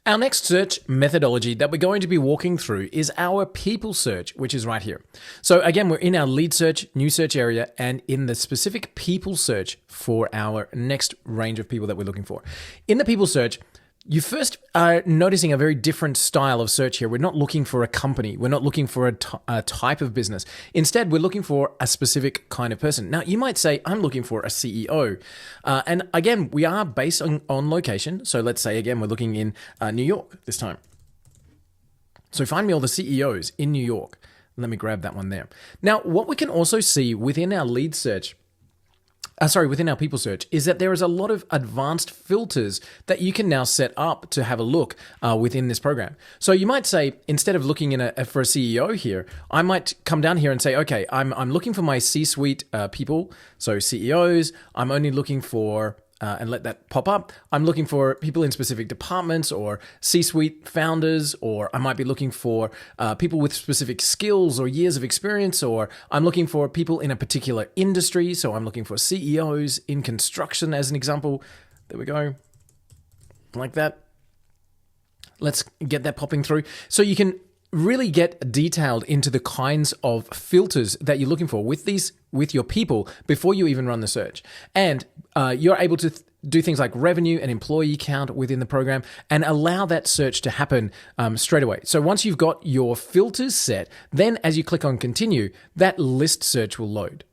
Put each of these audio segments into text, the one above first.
Our next search methodology that we're going to be walking through is our people search, which is right here. So again, we're in our lead search, new search area, and in the specific people search for our next range of people that we're looking for. In the people search, you first are noticing a very different style of search here. We're not looking for a company. We're not looking for a type of business. Instead, we're looking for a specific kind of person. Now, you might say, I'm looking for a CEO. And again, we are based on location. So let's say, again, we're looking in New York this time. So find me all the CEOs in New York. Let me grab that one there. Now, what we can also see within our lead search, within our people search, is that there is a lot of advanced filters that you can now set up to have a look within this program. So you might say, instead of looking for a CEO here, I might come down here and say, okay, I'm looking for my C-suite people, so CEOs. I'm only looking for and let that pop up. I'm looking for people in specific departments or C-suite founders, or I might be looking for people with specific skills or years of experience, or I'm looking for people in a particular industry. So I'm looking for CEOs in construction as an example. There we go. Like that. Let's get that popping through. So you can really get detailed into the kinds of filters that you're looking for with your people before you even run the search. And you're able to do things like revenue and employee count within the program and allow that search to happen straight away. So once you've got your filters set, then as you click on continue, that list search will load.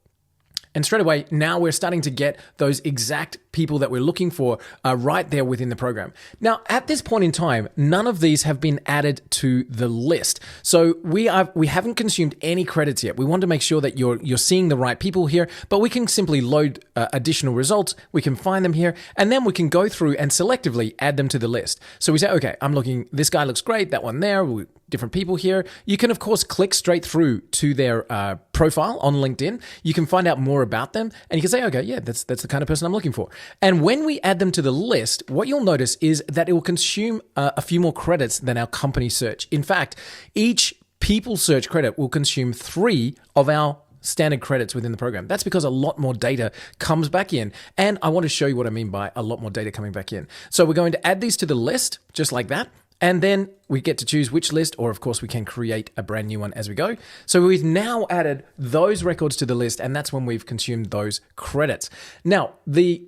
And straight away, now we're starting to get those exact people that we're looking for right there within the program. Now, at this point in time, none of these have been added to the list. So we haven't consumed any credits yet. We want to make sure that you're seeing the right people here, but we can simply load additional results. We can find them here, and then we can go through and selectively add them to the list. So we say, okay, I'm looking, this guy looks great, that one there, different people here. You can, of course, click straight through to their profile on LinkedIn. You can find out more about them, and you can say, okay, yeah, that's the kind of person I'm looking for. And when we add them to the list, what you'll notice is that it will consume a few more credits than our company search. In fact, each people search credit will consume 3 of our standard credits within the program. That's because a lot more data comes back in. And I want to show you what I mean by a lot more data coming back in. So we're going to add these to the list, just like that. And then we get to choose which list, or of course we can create a brand new one as we go. So we've now added those records to the list, and that's when we've consumed those credits. Now, the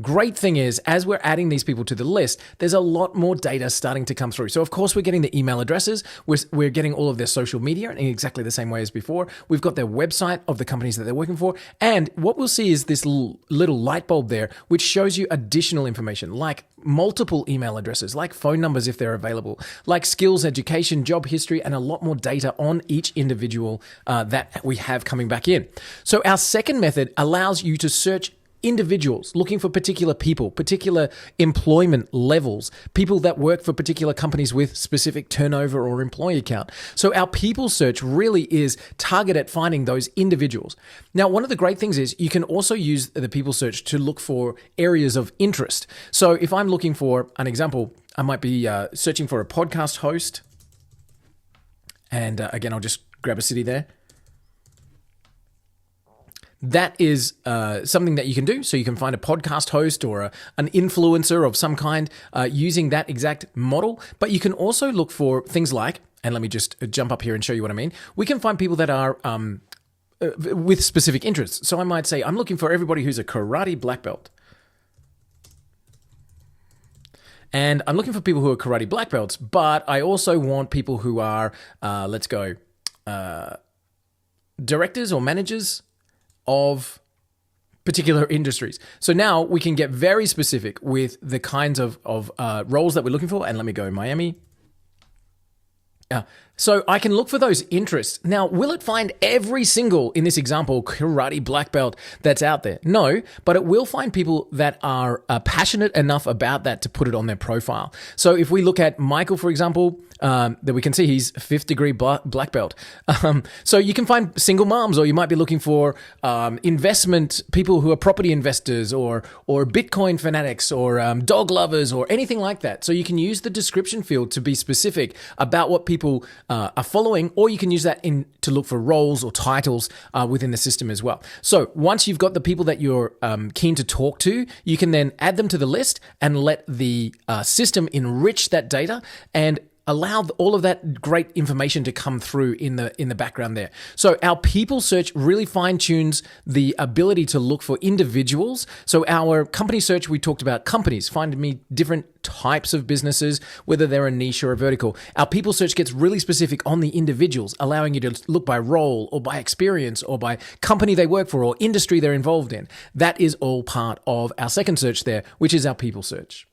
great thing is, as we're adding these people to the list, there's a lot more data starting to come through. So of course, we're getting the email addresses. We're getting all of their social media in exactly the same way as before. We've got their website of the companies that they're working for. And what we'll see is this little light bulb there, which shows you additional information like multiple email addresses, like phone numbers if they're available, like skills, education, job history, and a lot more data on each individual that we have coming back in. So our second method allows you to search individuals, looking for particular people, particular employment levels, people that work for particular companies with specific turnover or employee count. So our people search really is targeted at finding those individuals. Now, one of the great things is you can also use the people search to look for areas of interest. So if I'm looking for an example, I might be searching for a podcast host. And again, I'll just grab a city there. That is something that you can do. So you can find a podcast host or an influencer of some kind using that exact model. But you can also look for things like, and let me just jump up here and show you what I mean. We can find people that are with specific interests. So I might say, I'm looking for everybody who's a karate black belt. And I'm looking for people who are karate black belts, but I also want people who are, directors or managers of particular industries. So now we can get very specific with the kinds of roles that we're looking for. And let me go Miami. So I can look for those interests. Now, will it find every single, in this example, karate black belt that's out there? No, but it will find people that are passionate enough about that to put it on their profile. So if we look at Michael, for example, that we can see he's 5th degree black belt. So you can find single moms, or you might be looking for investment people who are property investors, or Bitcoin fanatics, or dog lovers, or anything like that. So you can use the description field to be specific about what people are following, or you can use that to look for roles or titles within the system as well. So once you've got the people that you're keen to talk to, you can then add them to the list and let the system enrich that data and allow all of that great information to come through in the background there. So our people search really fine tunes the ability to look for individuals. So our company search, we talked about companies, find me different types of businesses, whether they're a niche or a vertical. Our people search gets really specific on the individuals, allowing you to look by role or by experience or by company they work for or industry they're involved in. That is all part of our second search there, which is our people search.